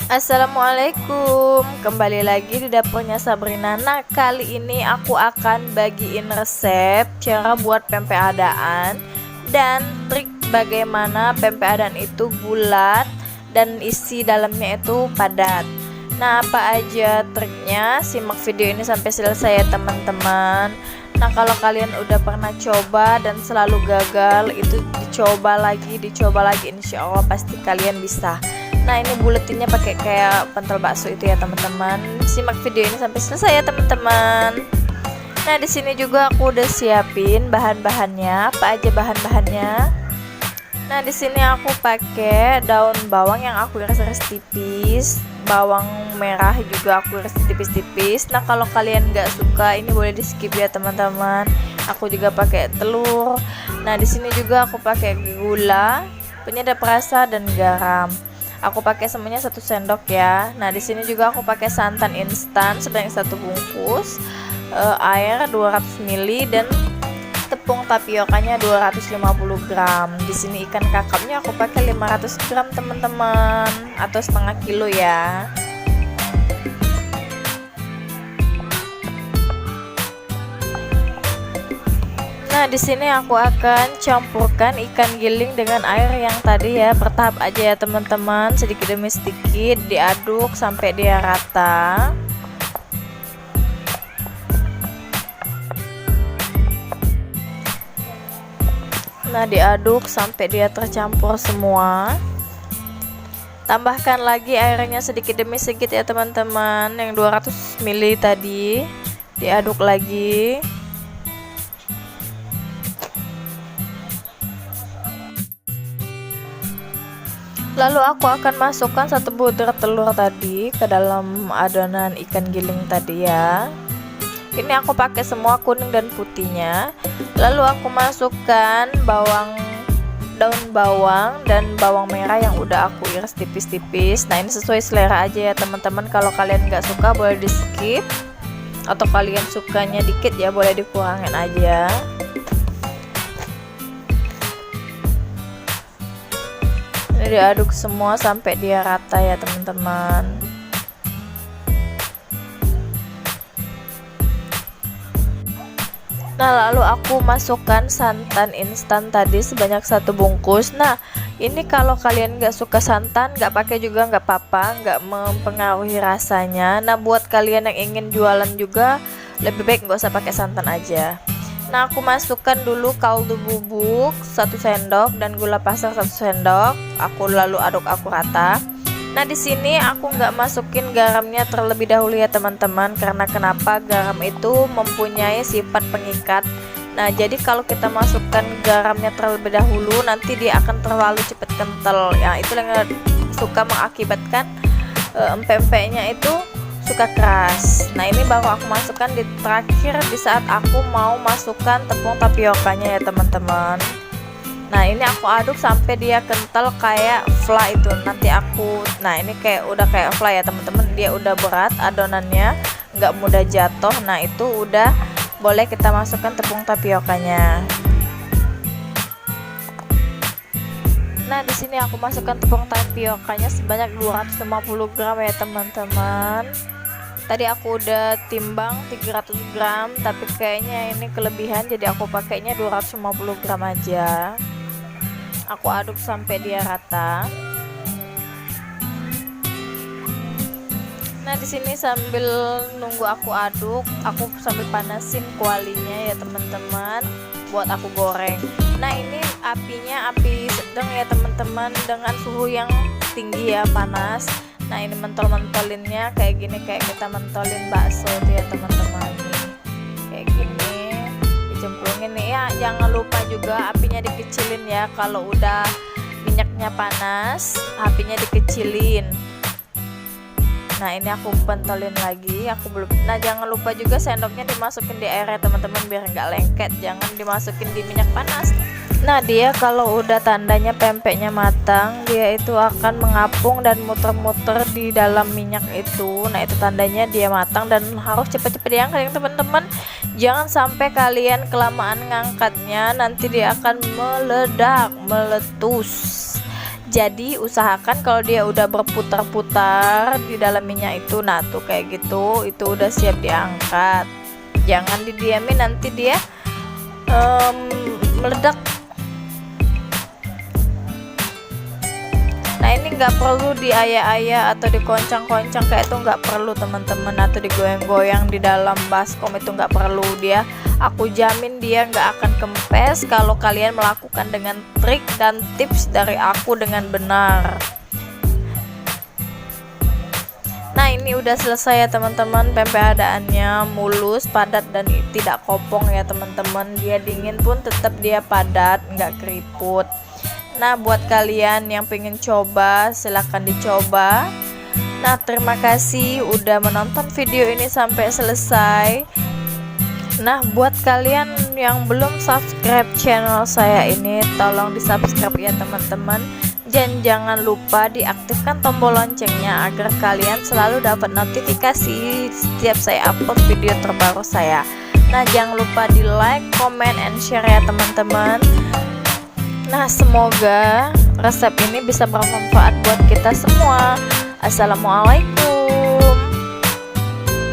Assalamualaikum, kembali lagi di dapurnya Sabrina. Nah, kali ini aku akan bagiin resep cara buat pempek adaan dan trik bagaimana pempek adaan itu bulat dan isi dalamnya itu padat. Nah, apa aja triknya? Simak video ini sampai selesai ya teman-teman. Nah, kalau kalian udah pernah coba dan selalu gagal, itu dicoba lagi, insya Allah pasti kalian bisa. Nah, ini buletinnya pakai kayak pentel bakso itu ya teman-teman. Simak video ini sampai selesai ya teman-teman. Nah, di sini juga aku udah siapin bahan-bahannya. Apa aja bahan-bahannya? Nah, di sini aku pakai daun bawang yang aku iris-iris tipis, bawang merah juga aku iris tipis-tipis. Nah, kalau kalian nggak suka ini boleh di skip ya teman-teman. Aku juga pakai telur. Nah, di sini juga aku pakai gula, penyedap rasa dan garam. Aku pakai semuanya 1 sendok ya. Nah, di sini juga aku pakai santan instan sebanyak 1 bungkus, air 200 ml dan tepung tapiokanya 250 gram. Di sini ikan kakapnya aku pakai 500 gram teman-teman, atau setengah kilo ya. Nah, di sini aku akan campurkan ikan giling dengan air yang tadi ya, bertahap aja ya teman-teman, sedikit demi sedikit diaduk sampai dia rata. Nah, diaduk sampai dia tercampur semua. Tambahkan lagi airnya sedikit demi sedikit ya teman-teman, yang 200 ml tadi diaduk lagi. Lalu aku akan masukkan 1 butir telur tadi ke dalam adonan ikan giling tadi ya. Ini aku pakai semua kuning dan putihnya. Lalu aku masukkan daun bawang dan bawang merah yang udah aku iris tipis-tipis. Nah, ini sesuai selera aja ya teman-teman. Kalau kalian nggak suka boleh di skip, atau kalian sukanya dikit ya boleh dikurangin aja. Ini diaduk semua sampai dia rata ya teman-teman. Nah, lalu aku masukkan santan instan tadi sebanyak 1 bungkus. Nah, ini kalau kalian nggak suka santan nggak pakai juga nggak apa-apa, nggak mempengaruhi rasanya. Nah, buat kalian yang ingin jualan juga lebih baik nggak usah pakai santan aja. Nah, aku masukkan dulu kaldu bubuk 1 sendok dan gula pasir 1 sendok. Aku lalu aduk aku rata. Nah, di sini aku nggak masukin garamnya terlebih dahulu ya teman-teman, karena kenapa? Garam itu mempunyai sifat pengikat. Nah, jadi kalau kita masukkan garamnya terlebih dahulu nanti dia akan terlalu cepat kental. Ya, itu yang suka mengakibatkan empek-empeknya itu suka keras. Nah, ini baru aku masukkan di terakhir di saat aku mau masukkan tepung tapiokanya ya teman-teman. Nah, ini aku aduk sampai dia kental kayak fla itu. Nah, ini udah kayak fla ya teman-teman. Dia udah berat adonannya, nggak mudah jatuh. Nah, itu udah boleh kita masukkan tepung tapiokanya. Nah, di sini aku masukkan tepung tapiokanya sebanyak 250 gram ya teman-teman. Tadi aku udah timbang 300 gram, tapi kayaknya ini kelebihan, jadi aku pakainya 250 gram aja. Aku aduk sampai dia rata. Nah, di sini sambil nunggu aku aduk, aku sambil panasin kualinya ya teman-teman, buat aku goreng. Nah, ini apinya api sedang ya teman-teman, dengan suhu yang tinggi ya, panas. Nah, ini mentol-mentolinnya kayak gini, kayak kita mentolin bakso itu ya teman-teman. Kayak gini dicemplungin nih ya. Jangan lupa juga apinya dikecilin ya, kalau udah minyaknya panas apinya dikecilin. Nah, ini aku pentolin lagi, Nah, jangan lupa juga sendoknya dimasukin di air ya teman-teman, biar nggak lengket. Jangan dimasukin di minyak panas. Nah, dia kalau udah tandanya pempeknya matang, dia itu akan mengapung dan muter-muter di dalam minyak itu. Nah, itu tandanya dia matang dan harus cepat-cepat diangkat ya teman-teman. Jangan sampai kalian kelamaan ngangkatnya, nanti dia akan meledak, meletus. Jadi usahakan kalau dia udah berputar-putar di dalam minyak itu, nah tuh kayak gitu, itu udah siap diangkat. Jangan didiamin, nanti dia meledak. Nah ini nggak perlu diayak-ayak atau dikoncang-koncang kayak itu, nggak perlu teman-teman, atau digoyang-goyang di dalam baskom, itu nggak perlu. Dia, aku jamin dia nggak akan kempes kalau kalian melakukan dengan trik dan tips dari aku dengan benar. Nah ini udah selesai ya teman-teman, pempek adaannya mulus, padat, dan tidak kopong ya teman-teman. Dia dingin pun tetap dia padat, nggak keriput. Nah buat kalian yang pengen coba, silahkan dicoba. Nah terima kasih udah menonton video ini sampai selesai. Nah buat kalian yang belum subscribe channel saya ini, tolong di subscribe ya teman-teman. Dan jangan lupa diaktifkan tombol loncengnya agar kalian selalu dapat notifikasi setiap saya upload video terbaru saya. Nah jangan lupa di like, comment, and share ya teman-teman. Nah semoga resep ini bisa bermanfaat buat kita semua. Assalamualaikum.